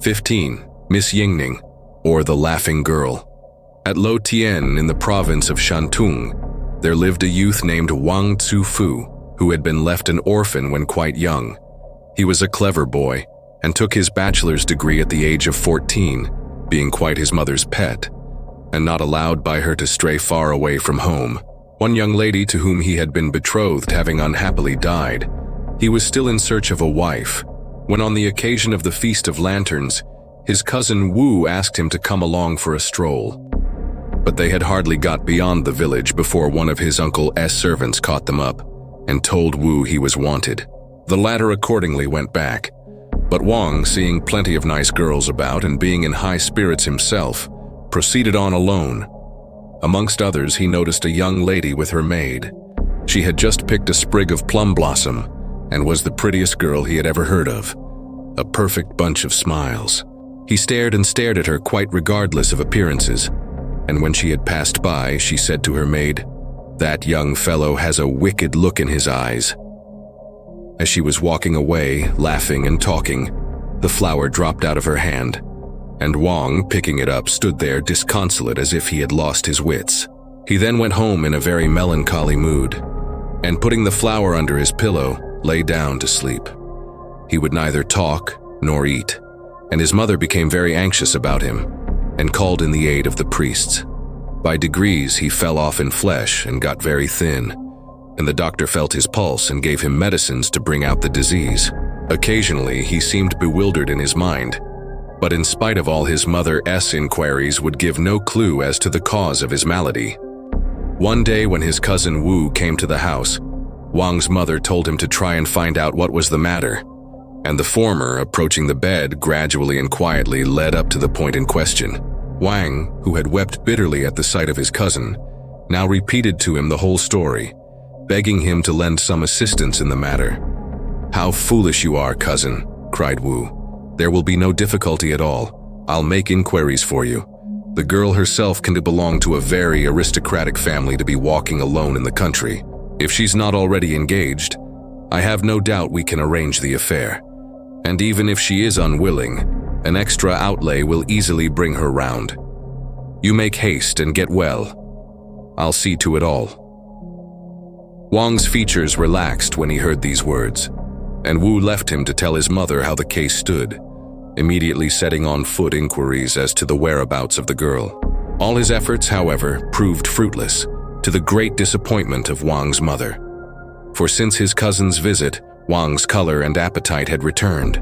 15. Miss Ying-Ning, or the Laughing Girl. At Lo Tien in the province of Shantung, there lived a youth named Wang Tzu-fu, who had been left an orphan when quite young. He was a clever boy and took his bachelor's degree at the age of 14, being quite his mother's pet, and not allowed by her to stray far away from home. One young lady to whom he had been betrothed having unhappily died, he was still in search of a wife, when on the occasion of the Feast of Lanterns, his cousin Wu asked him to come along for a stroll. But they had hardly got beyond the village before one of his Uncle S servants caught them up and told Wu he was wanted. The latter accordingly went back, but Wang, seeing plenty of nice girls about and being in high spirits himself, proceeded on alone. Amongst others, he noticed a young lady with her maid. She had just picked a sprig of plum blossom and was the prettiest girl he had ever heard of. A perfect bunch of smiles. He stared and stared at her quite regardless of appearances, and when she had passed by, she said to her maid, "That young fellow has a wicked look in his eyes." As she was walking away, laughing and talking, the flower dropped out of her hand, and Wang, picking it up, stood there disconsolate as if he had lost his wits. He then went home in a very melancholy mood, and putting the flower under his pillow, lay down to sleep. He would neither talk nor eat, and his mother became very anxious about him and called in the aid of the priests. By degrees, he fell off in flesh and got very thin, and the doctor felt his pulse and gave him medicines to bring out the disease. Occasionally, he seemed bewildered in his mind, but in spite of all his mother's inquiries would give no clue as to the cause of his malady. One day when his cousin Wu came to the house, Wang's mother told him to try and find out what was the matter, and the former, approaching the bed gradually and quietly, led up to the point in question. Wang, who had wept bitterly at the sight of his cousin, now repeated to him the whole story, begging him to lend some assistance in the matter. "How foolish you are, cousin," cried Wu. "There will be no difficulty at all. I'll make inquiries for you. The girl herself can belong to a very aristocratic family to be walking alone in the country. If she's not already engaged, I have no doubt we can arrange the affair. And even if she is unwilling, an extra outlay will easily bring her round. You make haste and get well. I'll see to it all." Wang's features relaxed when he heard these words, and Wu left him to tell his mother how the case stood, immediately setting on foot inquiries as to the whereabouts of the girl. All his efforts, however, proved fruitless, to the great disappointment of Wang's mother. For since his cousin's visit, Wang's color and appetite had returned.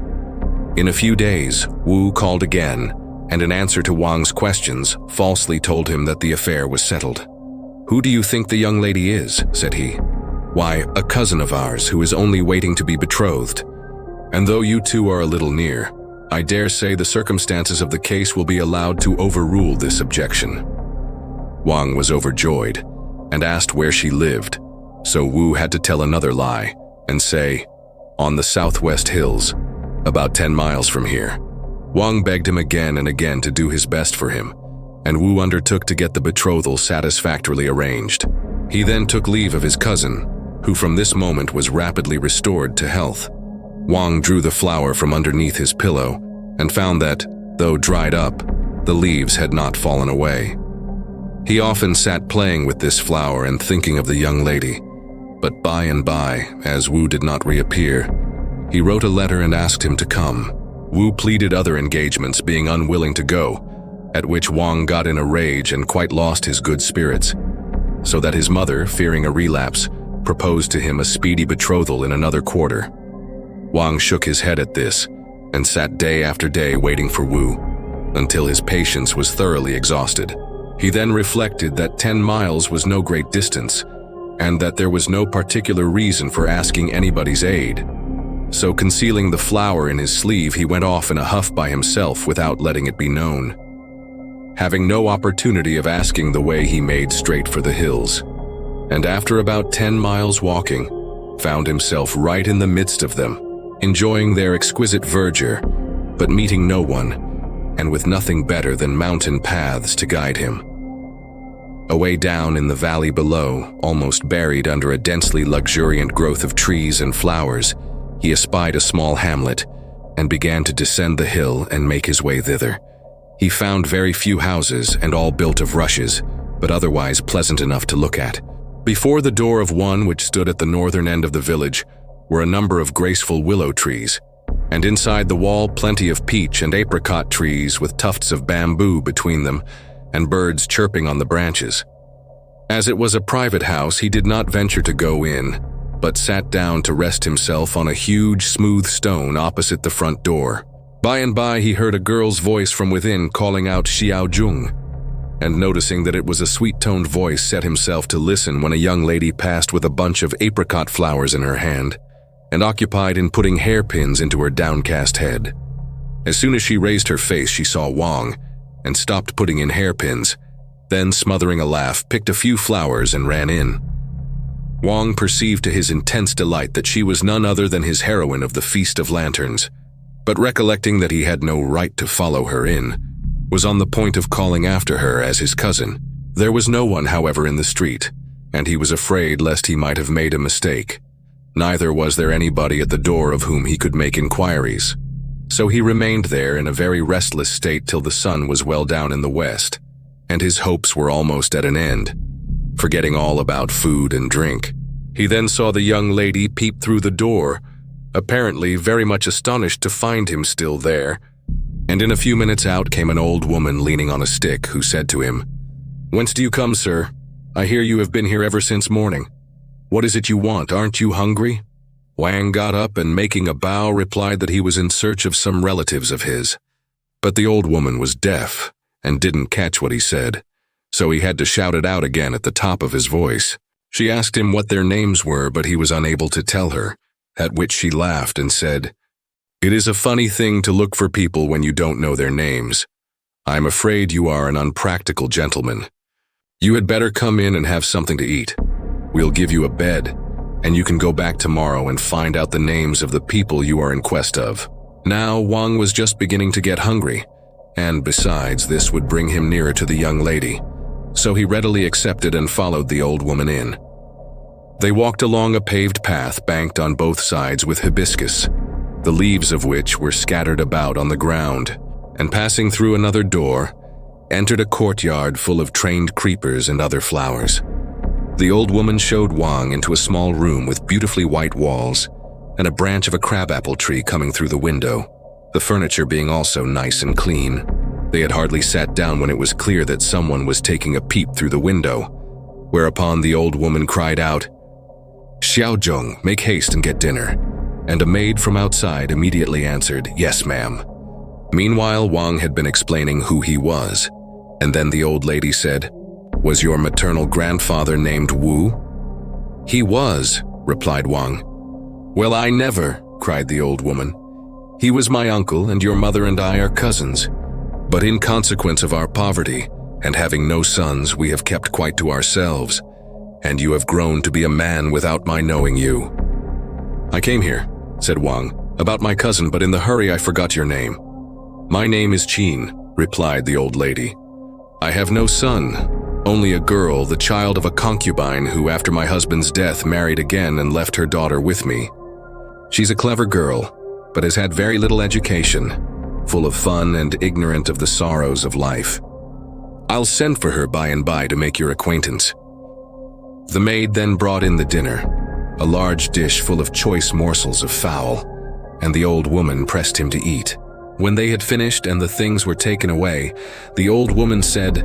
In a few days, Wu called again, and in answer to Wang's questions, falsely told him that the affair was settled. "Who do you think the young lady is?" said he. "Why, a cousin of ours who is only waiting to be betrothed. And though you two are a little near, I dare say the circumstances of the case will be allowed to overrule this objection." Wang was overjoyed and asked where she lived, so Wu had to tell another lie and say, "On the southwest hills, about 10 miles from here." Wang begged him again and again to do his best for him, and Wu undertook to get the betrothal satisfactorily arranged. He then took leave of his cousin, who from this moment was rapidly restored to health. Wang drew the flower from underneath his pillow and found that, though dried up, the leaves had not fallen away. He often sat playing with this flower and thinking of the young lady, but by and by, as Wu did not reappear, he wrote a letter and asked him to come. Wu pleaded other engagements, being unwilling to go, at which Wang got in a rage and quite lost his good spirits, so that his mother, fearing a relapse, proposed to him a speedy betrothal in another quarter. Wang shook his head at this and sat day after day waiting for Wu, until his patience was thoroughly exhausted. He then reflected that 10 miles was no great distance, and that there was no particular reason for asking anybody's aid. So concealing the flower in his sleeve, he went off in a huff by himself without letting it be known. Having no opportunity of asking the way, he made straight for the hills, and after about 10 miles walking, found himself right in the midst of them, enjoying their exquisite verdure, but meeting no one, and with nothing better than mountain paths to guide him. Away down in the valley below, almost buried under a densely luxuriant growth of trees and flowers, he espied a small hamlet, and began to descend the hill and make his way thither. He found very few houses and all built of rushes, but otherwise pleasant enough to look at. Before the door of one which stood at the northern end of the village were a number of graceful willow trees, and inside the wall plenty of peach and apricot trees with tufts of bamboo between them and birds chirping on the branches. As it was a private house, he did not venture to go in, but sat down to rest himself on a huge smooth stone opposite the front door. By and by he heard a girl's voice from within calling out Xiao Zhong, and noticing that it was a sweet-toned voice set himself to listen when a young lady passed with a bunch of apricot flowers in her hand and occupied in putting hairpins into her downcast head. As soon as she raised her face, she saw Wang and stopped putting in hairpins, then, smothering a laugh, picked a few flowers and ran in. Wang perceived to his intense delight that she was none other than his heroine of the Feast of Lanterns, but recollecting that he had no right to follow her in, was on the point of calling after her as his cousin. There was no one, however, in the street, and he was afraid lest he might have made a mistake. Neither was there anybody at the door of whom he could make inquiries. So he remained there in a very restless state till the sun was well down in the west, and his hopes were almost at an end, forgetting all about food and drink. He then saw the young lady peep through the door, apparently very much astonished to find him still there, and in a few minutes out came an old woman leaning on a stick, who said to him, "Whence do you come, sir? I hear you have been here ever since morning. What is it you want? Aren't you hungry?" Wang got up and, making a bow, replied that he was in search of some relatives of his. But the old woman was deaf and didn't catch what he said, so he had to shout it out again at the top of his voice. She asked him what their names were, but he was unable to tell her, at which she laughed and said, "It is a funny thing to look for people when you don't know their names. I'm afraid you are an unpractical gentleman. You had better come in and have something to eat. We'll give you a bed, and you can go back tomorrow and find out the names of the people you are in quest of." Now Wang was just beginning to get hungry, and besides, this would bring him nearer to the young lady, so he readily accepted and followed the old woman in. They walked along a paved path banked on both sides with hibiscus, the leaves of which were scattered about on the ground, and passing through another door, entered a courtyard full of trained creepers and other flowers. The old woman showed Wang into a small room with beautifully white walls and a branch of a crabapple tree coming through the window, the furniture being also nice and clean. They had hardly sat down when it was clear that someone was taking a peep through the window, whereupon the old woman cried out, "Xiao Zhong, make haste and get dinner," and a maid from outside immediately answered, "Yes, ma'am." Meanwhile, Wang had been explaining who he was, and then the old lady said, "Was your maternal grandfather named Wu?" "He was," replied Wang. "Well, I never," cried the old woman. "He was my uncle, and your mother and I are cousins. But in consequence of our poverty, and having no sons, we have kept quite to ourselves, and you have grown to be a man without my knowing you." "I came here," said Wang, "about my cousin, but in the hurry I forgot your name." "My name is Qin," replied the old lady. "I have no son, only a girl, the child of a concubine who, after my husband's death, married again and left her daughter with me. She's a clever girl, but has had very little education, full of fun and ignorant of the sorrows of life. I'll send for her by and by to make your acquaintance." The maid then brought in the dinner, a large dish full of choice morsels of fowl, and the old woman pressed him to eat. When they had finished and the things were taken away, the old woman said,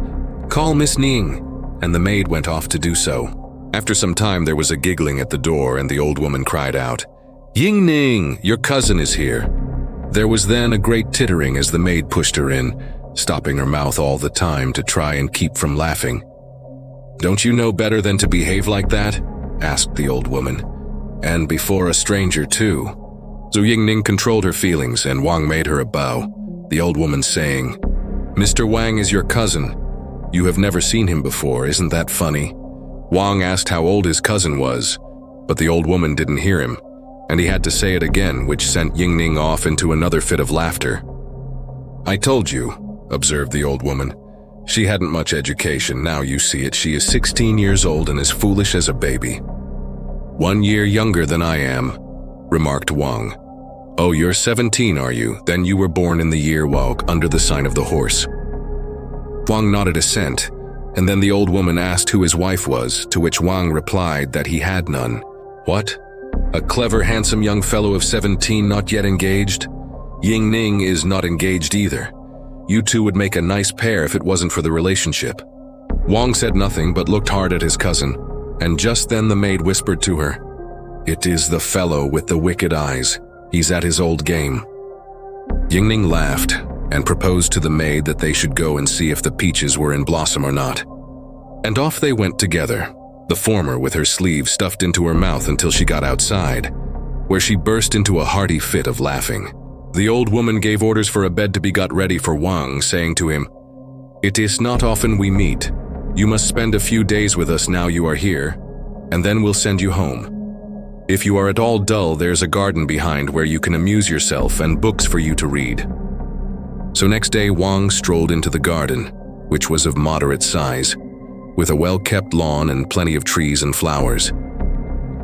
"Call Miss Ning," and the maid went off to do so. After some time there was a giggling at the door, and the old woman cried out, "Ying-Ning, your cousin is here." There was then a great tittering as the maid pushed her in, stopping her mouth all the time to try and keep from laughing. "Don't you know better than to behave like that?" asked the old woman. "And before a stranger, too." So Ying-Ning controlled her feelings, and Wang made her a bow, the old woman saying, "Mr. Wang is your cousin. You have never seen him before, isn't that funny?" Wang asked how old his cousin was, but the old woman didn't hear him, and he had to say it again, which sent Ying-Ning off into another fit of laughter. "I told you," observed the old woman. "She hadn't much education. Now you see it. She is 16 years old and as foolish as a baby." "1 year younger than I am," remarked Wang. "Oh, you're 17, are you? Then you were born in the year Wog, under the sign of the horse." Wang nodded assent, and then the old woman asked who his wife was, to which Wang replied that he had none. "What? A clever, handsome young fellow of 17 not yet engaged? Ying-Ning is not engaged either. You two would make a nice pair if it wasn't for the relationship." Wang said nothing but looked hard at his cousin, and just then the maid whispered to her, "It is the fellow with the wicked eyes. He's at his old game." Ying-Ning laughed and proposed to the maid that they should go and see if the peaches were in blossom or not. And off they went together, the former with her sleeve stuffed into her mouth until she got outside, where she burst into a hearty fit of laughing. The old woman gave orders for a bed to be got ready for Wang, saying to him, "It is not often we meet. You must spend a few days with us now you are here, and then we'll send you home. If you are at all dull, there's a garden behind where you can amuse yourself and books for you to read." So next day Wang strolled into the garden, which was of moderate size, with a well-kept lawn and plenty of trees and flowers.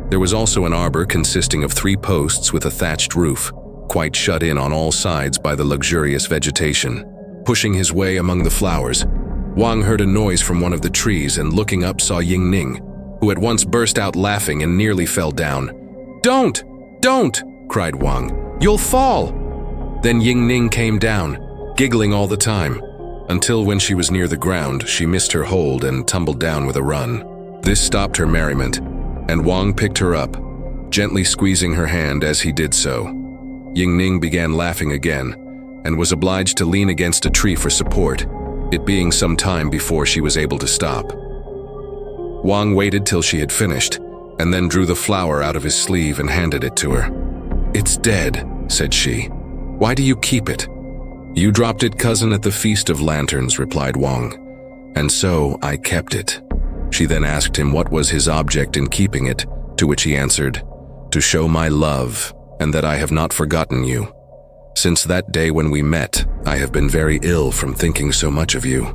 There was also an arbor consisting of 3 posts with a thatched roof, quite shut in on all sides by the luxurious vegetation. Pushing his way among the flowers, Wang heard a noise from one of the trees and looking up saw Ying-Ning, who at once burst out laughing and nearly fell down. "Don't! Don't!" cried Wang. "You'll fall!" Then Ying-Ning came down, giggling all the time, until when she was near the ground, she missed her hold and tumbled down with a run. This stopped her merriment, and Wang picked her up, gently squeezing her hand as he did so. Ying-Ning began laughing again, and was obliged to lean against a tree for support, it being some time before she was able to stop. Wang waited till she had finished, and then drew the flower out of his sleeve and handed it to her. "It's dead," said she. "Why do you keep it?" "You dropped it, cousin, at the Feast of Lanterns," replied Wang, "and so I kept it." She then asked him what was his object in keeping it, to which he answered, "To show my love, and that I have not forgotten you. Since that day when we met, I have been very ill from thinking so much of you,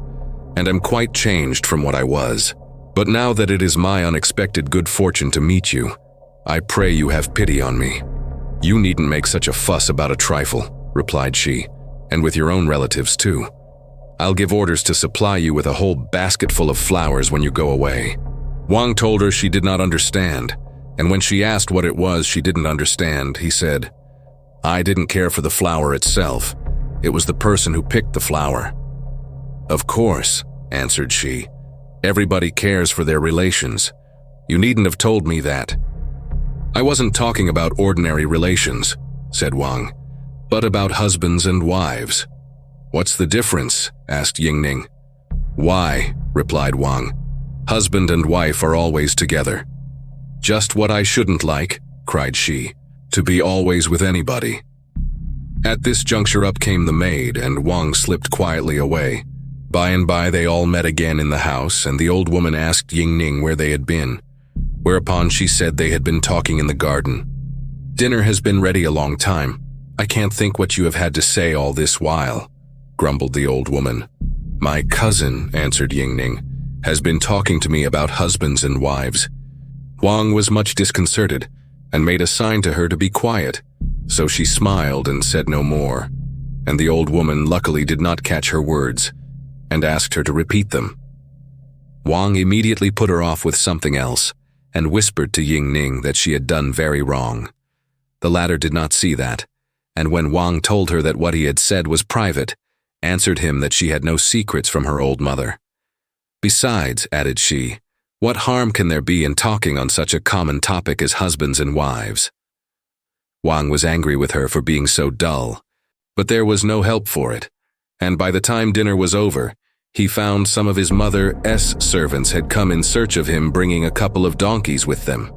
and am quite changed from what I was. But now that it is my unexpected good fortune to meet you, I pray you have pity on me." "You needn't make such a fuss about a trifle," replied she, "and with your own relatives too. I'll give orders to supply you with a whole basketful of flowers when you go away." Wang told her she did not understand, and when she asked what it was she didn't understand, he said, "I didn't care for the flower itself. It was the person who picked the flower." "Of course," answered she. "Everybody cares for their relations. You needn't have told me that." "I wasn't talking about ordinary relations," said Wang, "but about husbands and wives." "What's the difference?" asked Ying-Ning. "Why," replied Wang, "husband and wife are always together." "Just what I shouldn't like," cried she, "to be always with anybody." At this juncture up came the maid, and Wang slipped quietly away. By and by they all met again in the house, and the old woman asked Ying-Ning where they had been, whereupon she said they had been talking in the garden. "Dinner has been ready a long time. I can't think what you have had to say all this while," grumbled the old woman. "My cousin," answered Ying-Ning, "has been talking to me about husbands and wives." Wang was much disconcerted, and made a sign to her to be quiet, so she smiled and said no more, and the old woman luckily did not catch her words, and asked her to repeat them. Wang immediately put her off with something else, and whispered to Ying-Ning that she had done very wrong. The latter did not see that, and when Wang told her that what he had said was private, answered him that she had no secrets from her old mother. "Besides," added she, "what harm can there be in talking on such a common topic as husbands and wives?" Wang was angry with her for being so dull, but there was no help for it, and by the time dinner was over, he found some of his mother's servants had come in search of him, bringing a couple of donkeys with them.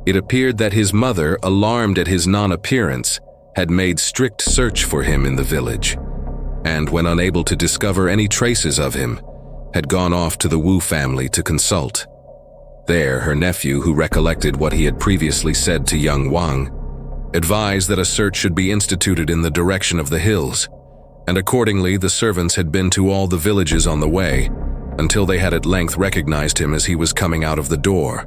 It appeared that his mother, alarmed at his non-appearance, had made strict search for him in the village, and when unable to discover any traces of him, had gone off to the Wu family to consult. There, her nephew, who recollected what he had previously said to young Wang, advised that a search should be instituted in the direction of the hills, and accordingly the servants had been to all the villages on the way, until they had at length recognized him as he was coming out of the door.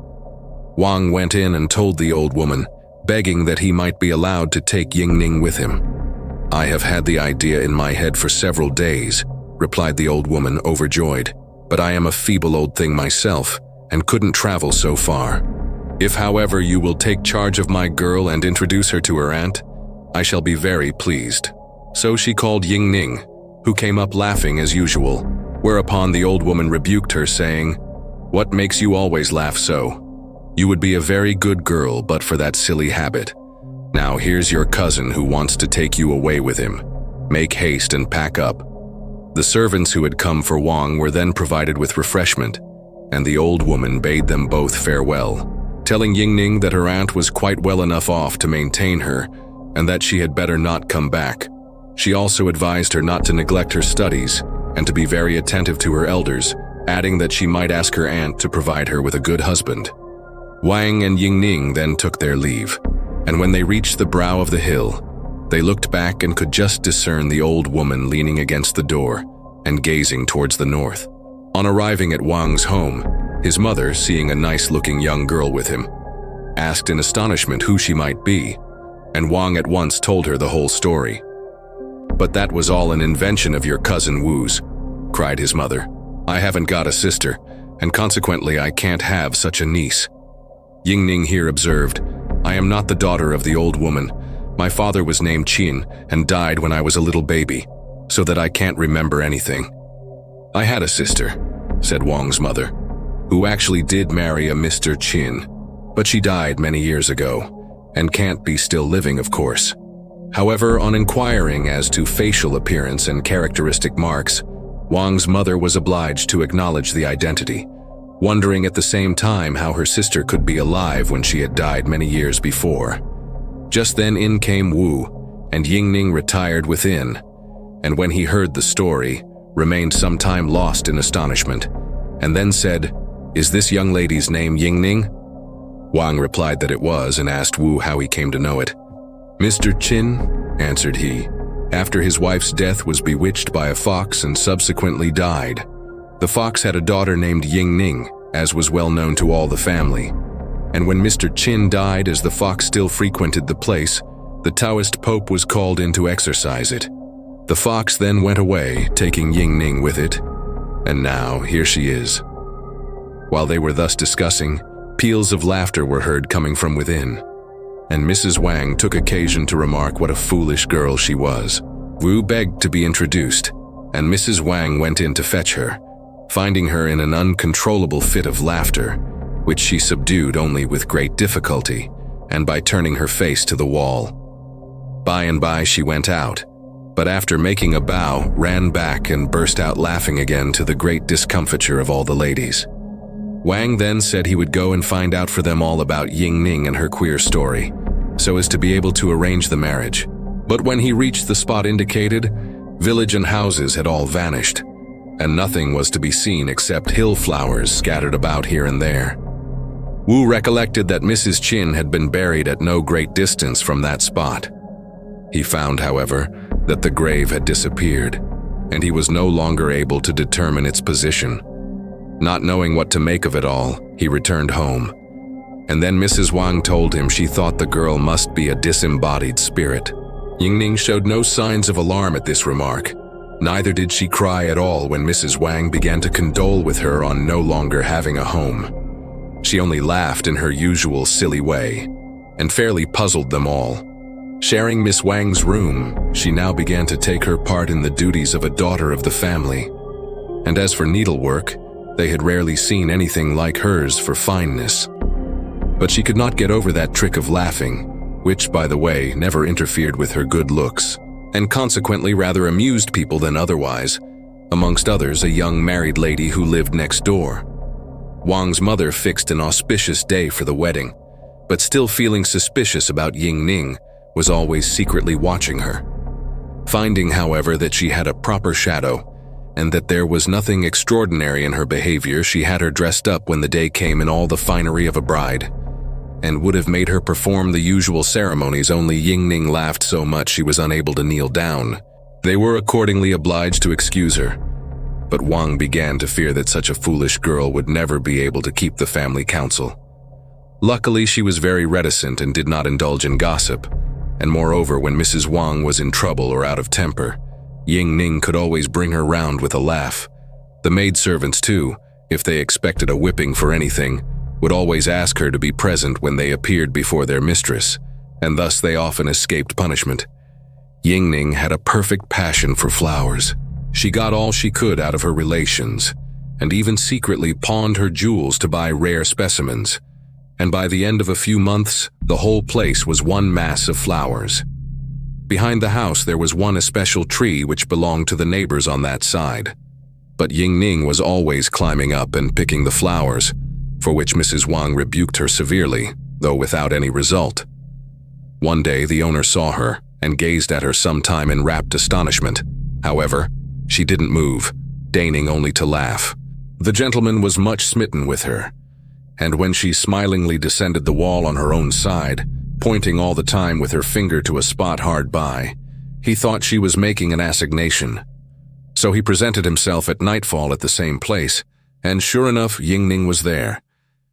Wang went in and told the old woman begging that he might be allowed to take Ying-Ning with him. "I have had the idea in my head for several days," replied the old woman, overjoyed, "but I am a feeble old thing myself and couldn't travel so far. If, however, you will take charge of my girl and introduce her to her aunt, I shall be very pleased." So she called Ying-Ning, who came up laughing as usual, whereupon the old woman rebuked her, saying, "What makes you always laugh so? You would be a very good girl but for that silly habit. Now here's your cousin who wants to take you away with him. Make haste and pack up." The servants who had come for Wang were then provided with refreshment, and the old woman bade them both farewell, telling Ying-Ning that her aunt was quite well enough off to maintain her and that she had better not come back. She also advised her not to neglect her studies and to be very attentive to her elders, adding that she might ask her aunt to provide her with a good husband. Wang and Ying-Ning then took their leave, and when they reached the brow of the hill, they looked back and could just discern the old woman leaning against the door and gazing towards the north. On arriving at Wang's home, his mother, seeing a nice-looking young girl with him, asked in astonishment who she might be, and Wang at once told her the whole story. "But that was all an invention of your cousin Wu's," cried his mother. "I haven't got a sister, and consequently I can't have such a niece." Ying-Ning here observed, "I am not the daughter of the old woman. My father was named Qin and died when I was a little baby, so that I can't remember anything." "I had a sister," said Wang's mother, "who actually did marry a Mr. Qin, but she died many years ago, and can't be still living, of course. However, on inquiring as to facial appearance and characteristic marks, Wang's mother was obliged to acknowledge the identity, wondering at the same time how her sister could be alive when she had died many years before. Just then in came Wu, and Ying-Ning retired within, and when he heard the story, remained some time lost in astonishment, and then said, "Is this young lady's name Ying-Ning?" Wang replied that it was and asked Wu how he came to know it. "Mr. Qin," answered he, "after his wife's death was bewitched by a fox and subsequently died. The fox had a daughter named Ying-Ning, as was well known to all the family. And when Mr. Qin died, as the fox still frequented the place, the Taoist Pope was called in to exorcise it. The fox then went away, taking Ying-Ning with it, and now here she is." While they were thus discussing, peals of laughter were heard coming from within, and Mrs. Wang took occasion to remark what a foolish girl she was. Wu begged to be introduced, and Mrs. Wang went in to fetch her, finding her in an uncontrollable fit of laughter, which she subdued only with great difficulty, and by turning her face to the wall. By and by she went out, but after making a bow, ran back and burst out laughing again, to the great discomfiture of all the ladies. Wang then said he would go and find out for them all about Ying-Ning and her queer story, so as to be able to arrange the marriage. But when he reached the spot indicated, village and houses had all vanished, and nothing was to be seen except hill flowers scattered about here and there. Wu recollected that Mrs. Qin had been buried at no great distance from that spot. He found, however, that the grave had disappeared, and he was no longer able to determine its position. Not knowing what to make of it all, he returned home, and then Mrs. Wang told him she thought the girl must be a disembodied spirit. Ying-Ning showed no signs of alarm at this remark. Neither did she cry at all when Mrs. Wang began to condole with her on no longer having a home. She only laughed in her usual silly way, and fairly puzzled them all. Sharing Miss Wang's room, she now began to take her part in the duties of a daughter of the family. And as for needlework, they had rarely seen anything like hers for fineness. But she could not get over that trick of laughing, which, by the way, never interfered with her good looks, and consequently rather amused people than otherwise, amongst others a young married lady who lived next door. Wang's mother fixed an auspicious day for the wedding, but still feeling suspicious about Ying-Ning, was always secretly watching her. Finding, however, that she had a proper shadow, and that there was nothing extraordinary in her behavior, she had her dressed up when the day came in all the finery of a bride, and would have made her perform the usual ceremonies, only Ying-Ning laughed so much she was unable to kneel down. They were accordingly obliged to excuse her, but Wang began to fear that such a foolish girl would never be able to keep the family council. Luckily, she was very reticent and did not indulge in gossip, and moreover, when Mrs. Wang was in trouble or out of temper, Ying-Ning could always bring her round with a laugh. The maidservants, too, if they expected a whipping for anything, would always ask her to be present when they appeared before their mistress, and thus they often escaped punishment. Ying-Ning had a perfect passion for flowers. She got all she could out of her relations, and even secretly pawned her jewels to buy rare specimens, and by the end of a few months, the whole place was one mass of flowers. Behind the house there was one especial tree which belonged to the neighbors on that side, but Ying-Ning was always climbing up and picking the flowers, for which Mrs. Wang rebuked her severely, though without any result. One day the owner saw her and gazed at her some time in rapt astonishment. However, she didn't move, deigning only to laugh. The gentleman was much smitten with her, and when she smilingly descended the wall on her own side, pointing all the time with her finger to a spot hard by, he thought she was making an assignation. So he presented himself at nightfall at the same place, and sure enough, Ying-Ning was there.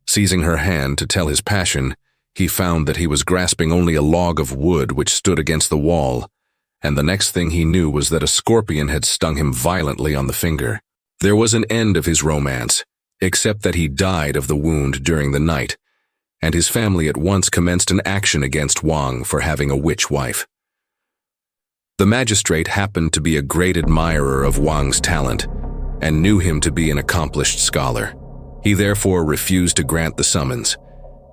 Seizing her hand to tell his passion, he found that he was grasping only a log of wood which stood against the wall, and the next thing he knew was that a scorpion had stung him violently on the finger. There was an end of his romance, except that he died of the wound during the night, and his family at once commenced an action against Wang for having a witch wife. The magistrate happened to be a great admirer of Wang's talent, and knew him to be an accomplished scholar. He therefore refused to grant the summons,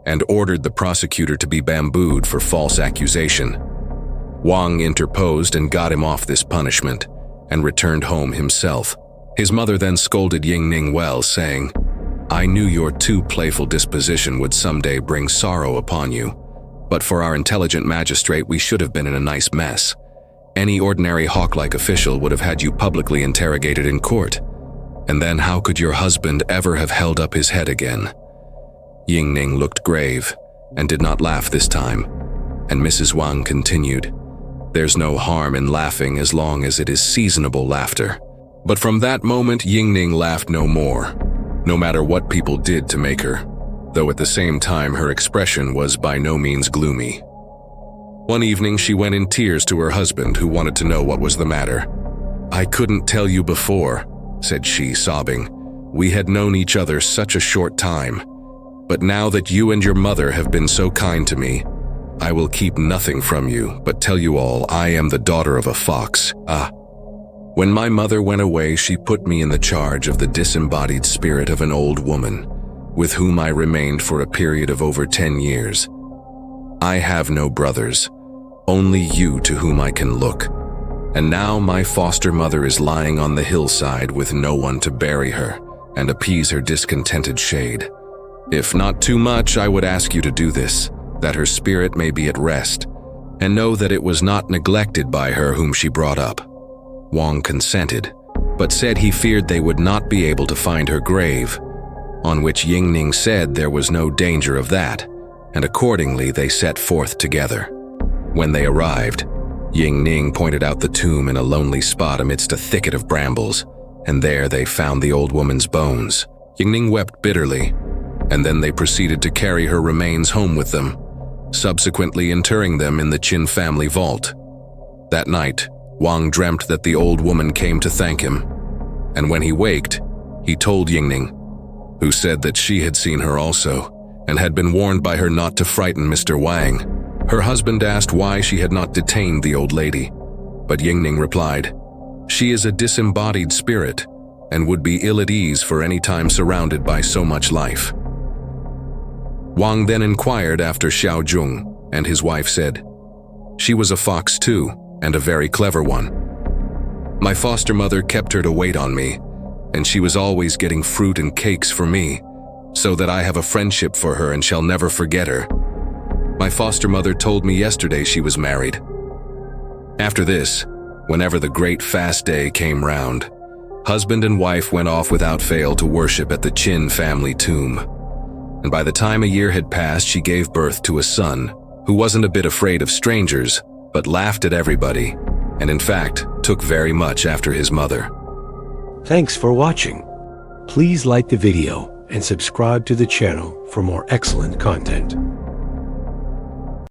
and ordered the prosecutor to be bambooed for false accusation. Wang interposed and got him off this punishment, and returned home himself. His mother then scolded Ying-Ning well, saying, "I knew your too playful disposition would someday bring sorrow upon you, but for our intelligent magistrate we should have been in a nice mess. Any ordinary hawk-like official would have had you publicly interrogated in court, and then how could your husband ever have held up his head again?" Ying-Ning looked grave, and did not laugh this time, and Mrs. Wang continued, "There's no harm in laughing as long as it is seasonable laughter." But from that moment, Ying-Ning laughed no more, no matter what people did to make her, though at the same time her expression was by no means gloomy. One evening she went in tears to her husband, who wanted to know what was the matter. "I couldn't tell you before," said she, sobbing. "We had known each other such a short time. But now that you and your mother have been so kind to me, I will keep nothing from you, but tell you all I am the daughter of a fox. When my mother went away, she put me in the charge of the disembodied spirit of an old woman, with whom I remained for a period of over 10 years. I have no brothers, only you to whom I can look. And now my foster mother is lying on the hillside with no one to bury her and appease her discontented shade. If not too much, I would ask you to do this, that her spirit may be at rest, and know that it was not neglected by her whom she brought up." Wang consented, but said he feared they would not be able to find her grave, on which Ying-Ning said there was no danger of that, and accordingly they set forth together. When they arrived, Ying-Ning pointed out the tomb in a lonely spot amidst a thicket of brambles, and there they found the old woman's bones. Ying-Ning wept bitterly, and then they proceeded to carry her remains home with them, subsequently interring them in the Qin family vault. That night, Wang dreamt that the old woman came to thank him, and when he waked, he told Ying-Ning, who said that she had seen her also, and had been warned by her not to frighten Mr. Wang. Her husband asked why she had not detained the old lady, but Ying-Ning replied, "She is a disembodied spirit, and would be ill at ease for any time surrounded by so much life." Wang then inquired after Xiao Zhong, and his wife said, "She was a fox too, and a very clever one. My foster mother kept her to wait on me, and she was always getting fruit and cakes for me, so that I have a friendship for her and shall never forget her. My foster mother told me yesterday she was married." After this, whenever the great fast day came round, husband and wife went off without fail to worship at the Qin family tomb. And by the time a year had passed, she gave birth to a son, who wasn't a bit afraid of strangers, but laughed at everybody, and in fact, took very much after his mother. Thanks for watching. Please like the video, and subscribe to the channel for more excellent content.